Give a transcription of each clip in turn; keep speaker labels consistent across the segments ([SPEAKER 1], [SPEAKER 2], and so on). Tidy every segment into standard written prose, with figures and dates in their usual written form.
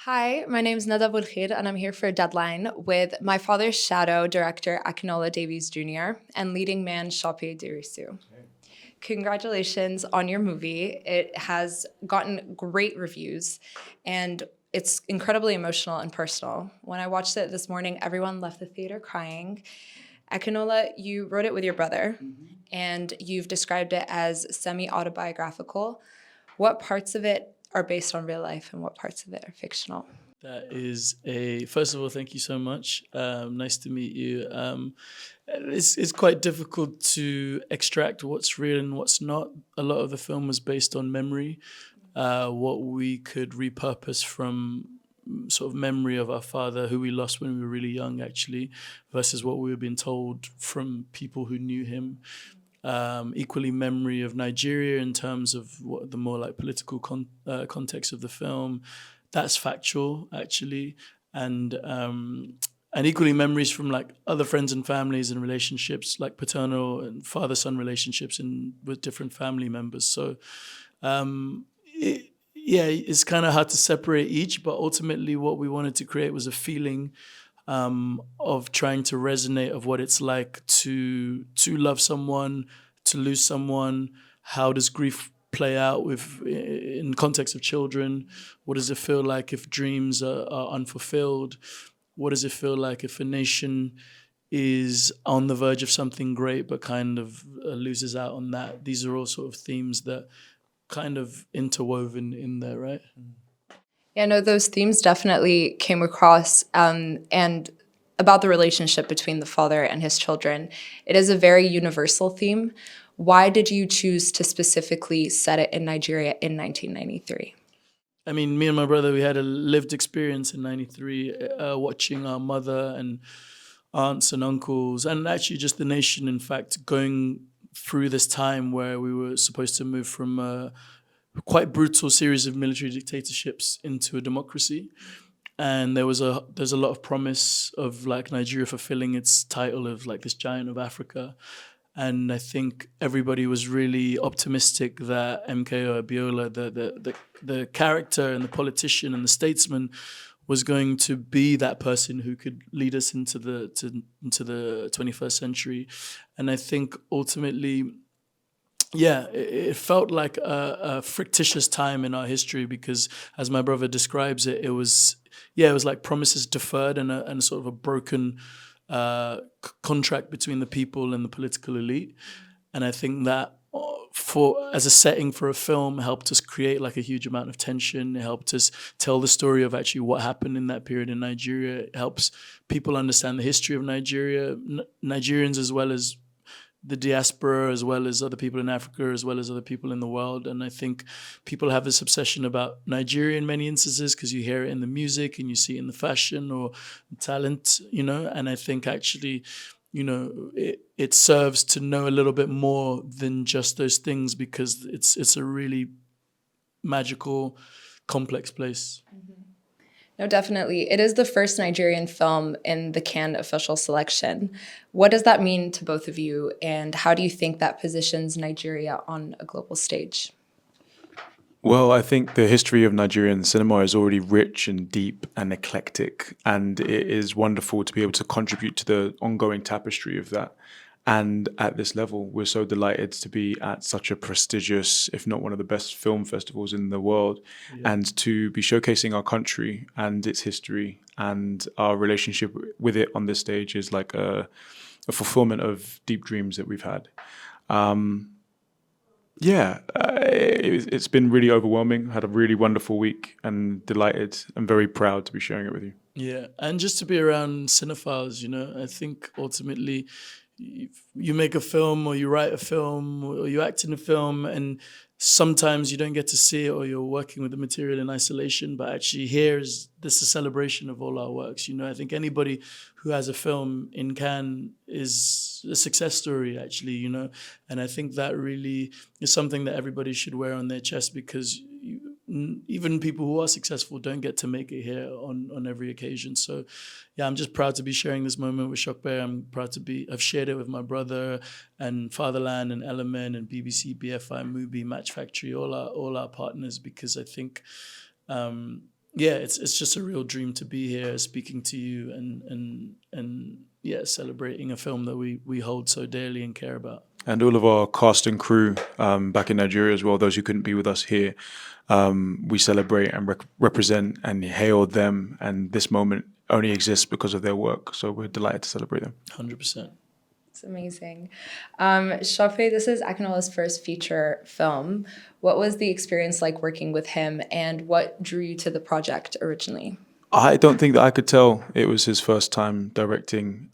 [SPEAKER 1] Hi, my name is Nada Bulkhir, and I'm here for Deadline with my father's shadow, director Akinola Davies Jr., and leading man Ṣọpẹ Dìrísù. Congratulations on your movie. It has gotten great reviews, and it's incredibly emotional and personal. When I watched it this morning, everyone left the theater crying. Akinola, you wrote it with your brother, and you've described it as semi-autobiographical. What parts of it are based on real life and what parts of it are fictional?
[SPEAKER 2] That is first of all, thank you so much. Nice to meet you. It's quite difficult to extract what's real and what's not. A lot of the film was based on memory, what we could repurpose from sort of memory of our father, who we lost when we were really young, actually, versus what we were being told from people who knew him. Equally memory of Nigeria in terms of what the more like political context of the film. That's factual, actually. And equally memories from like other friends and families and relationships, like paternal and father-son relationships with different family members. So it's kind of hard to separate each, but ultimately what we wanted to create was a feeling of trying to resonate of what it's like to love someone, to lose someone. How does grief play out in context of children? What does it feel like if dreams are unfulfilled? What does it feel like if a nation is on the verge of something great but kind of loses out on that? These are all sort of themes that kind of interwoven in there, right?
[SPEAKER 1] Yeah, no, those themes definitely came across, and about the relationship between the father and his children. It is a very universal theme. Why did you choose to specifically set it in Nigeria in 1993?
[SPEAKER 2] I mean, me and my brother, we had a lived experience in 93, watching our mother and aunts and uncles, and actually just the nation, in fact, going through this time where we were supposed to move from a quite brutal series of military dictatorships into a democracy. And there's a lot of promise of like Nigeria fulfilling its title of like this giant of Africa. And I think everybody was really optimistic that MKO Abiola, the character and the politician and the statesman, was going to be that person who could lead us into the 21st century. And I think ultimately, yeah, it felt like a fictitious time in our history because, as my brother describes it, it was like promises deferred and a sort of a broken contract between the people and the political elite. And I think that as a setting for a film helped us create like a huge amount of tension. It helped us tell the story of actually what happened in that period in Nigeria. It helps people understand the history of Nigeria, Nigerians as well as the diaspora, as well as other people in Africa, as well as other people in the world. And I think people have this obsession about Nigeria in many instances because you hear it in the music and you see it in the fashion or talent, and I think actually, it serves to know a little bit more than just those things because it's a really magical, complex place.
[SPEAKER 1] Mm-hmm. No, definitely. It is the first Nigerian film in the Cannes official selection. What does that mean to both of you, and how do you think that positions Nigeria on a global stage?
[SPEAKER 3] Well, I think the history of Nigerian cinema is already rich and deep and eclectic, and it is wonderful to be able to contribute to the ongoing tapestry of that. And at this level, we're so delighted to be at such a prestigious, if not one of the best film festivals in the world, and to be showcasing our country and its history and our relationship with it on this stage is like a fulfillment of deep dreams that we've had. It's been really overwhelming. Had a really wonderful week and delighted and very proud to be sharing it with you.
[SPEAKER 2] Yeah, and just to be around cinephiles, I think ultimately you make a film or you write a film or you act in a film and sometimes you don't get to see it or you're working with the material in isolation, but actually here is this a celebration of all our works. I think anybody who has a film in Cannes is a success story, actually, and I think that really is something that everybody should wear on their chest because even people who are successful don't get to make it here on every occasion. So yeah, I'm just proud to be sharing this moment with Ṣọpẹ. I'm proud to I've shared it with my brother and Fatherland and Element and BBC, BFI, Mubi, Match Factory, all our partners, because I think, it's just a real dream to be here speaking to you and celebrating a film that we hold so dearly and care about.
[SPEAKER 3] And all of our cast and crew back in Nigeria as well, those who couldn't be with us here, we celebrate and represent and hail them. And this moment only exists because of their work. So we're delighted to celebrate them.
[SPEAKER 2] 100%.
[SPEAKER 1] It's amazing. Ṣọpẹ, this is Akinola's first feature film. What was the experience like working with him, and what drew you to the project originally?
[SPEAKER 3] I don't think that I could tell it was his first time directing,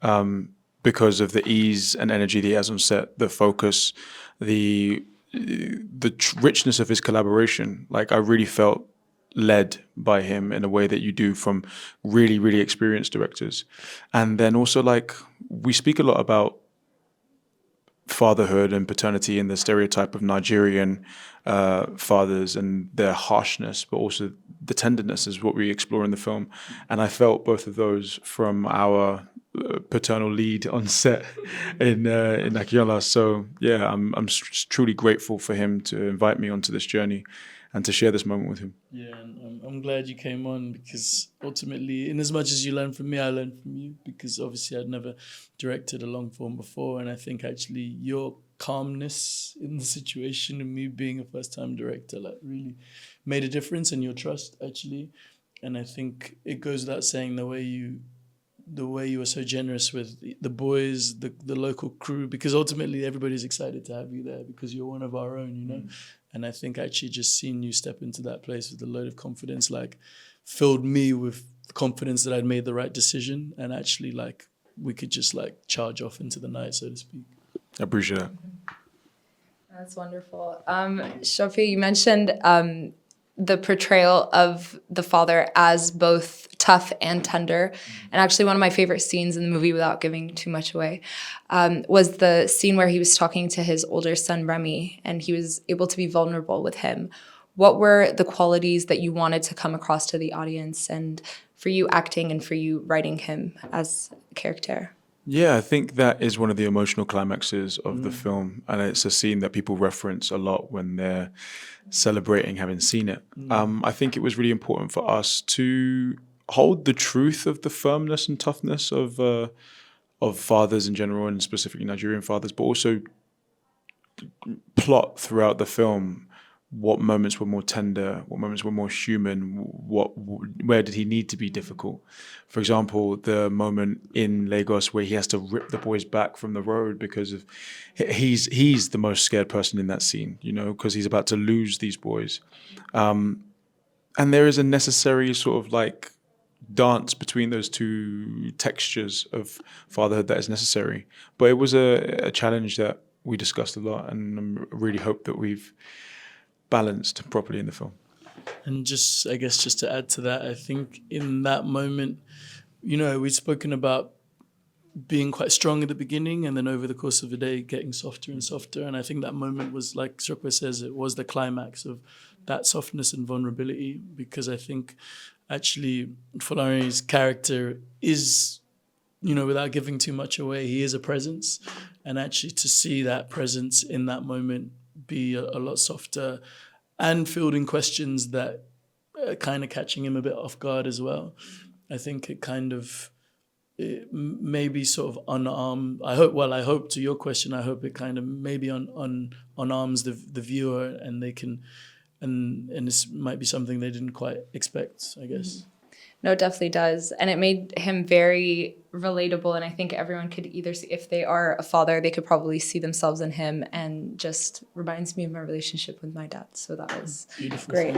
[SPEAKER 3] because of the ease and energy that he has on set, the focus, the richness of his collaboration. Like, I really felt led by him in a way that you do from really, really experienced directors. And then also, like, we speak a lot about fatherhood and paternity and the stereotype of Nigerian fathers and their harshness, but also the tenderness is what we explore in the film. And I felt both of those from our paternal lead on set in Akinola. So yeah, I'm truly grateful for him to invite me onto this journey and to share this moment with him.
[SPEAKER 2] Yeah, and I'm glad you came on, because ultimately, in as much as you learn from me, I learned from you, because obviously I'd never directed a long form before, and I think actually your calmness in the situation and me being a first-time director like really made a difference, and your trust actually. And I think it goes without saying the way you were so generous with the boys, the local crew, because ultimately everybody's excited to have you there because you're one of our own, you know. And I think actually just seeing you step into that place with a load of confidence, like, filled me with confidence that I'd made the right decision, and actually, like, we could just, like, charge off into the night, so to speak.
[SPEAKER 3] I appreciate that.
[SPEAKER 1] That's wonderful. Ṣọpẹ, you mentioned the portrayal of the father as both tough and tender. And actually one of my favorite scenes in the movie, without giving too much away, was the scene where he was talking to his older son, Remy, and he was able to be vulnerable with him. What were the qualities that you wanted to come across to the audience, and for you acting and for you writing him as a character?
[SPEAKER 3] Yeah, I think that is one of the emotional climaxes of the film, and it's a scene that people reference a lot when they're celebrating having seen it. I think it was really important for us to hold the truth of the firmness and toughness of fathers in general, and specifically Nigerian fathers, but also plot throughout the film what moments were more tender, what moments were more human, where did he need to be difficult. For example, the moment in Lagos where he has to rip the boys back from the road because of he's the most scared person in that scene, you know, because he's about to lose these boys. And there is a necessary sort of like dance between those two textures of fatherhood that is necessary. But it was a challenge that we discussed a lot, and I really hope that we've balanced properly in the film.
[SPEAKER 2] And just, I guess, just to add to that, I think in that moment, you know, we'd spoken about being quite strong at the beginning and then over the course of the day getting softer and softer. And I think that moment was, like Ṣọpẹ says, it was the climax of that softness and vulnerability, because I think actually Folarin's character is, you know, without giving too much away, he is a presence. And actually to see that presence in that moment be a lot softer and fielding questions that are kind of catching him a bit off guard as well. I think it kind of maybe sort of unarmed. I hope to your question, I hope it kind of maybe unarms the viewer, and they can, and this might be something they didn't quite expect, I guess.
[SPEAKER 1] No, it definitely does. And it made him very relatable. And I think everyone could either see, if they are a father, they could probably see themselves in him, and just reminds me of my relationship with my dad. So that was
[SPEAKER 2] Beautiful.
[SPEAKER 1] great.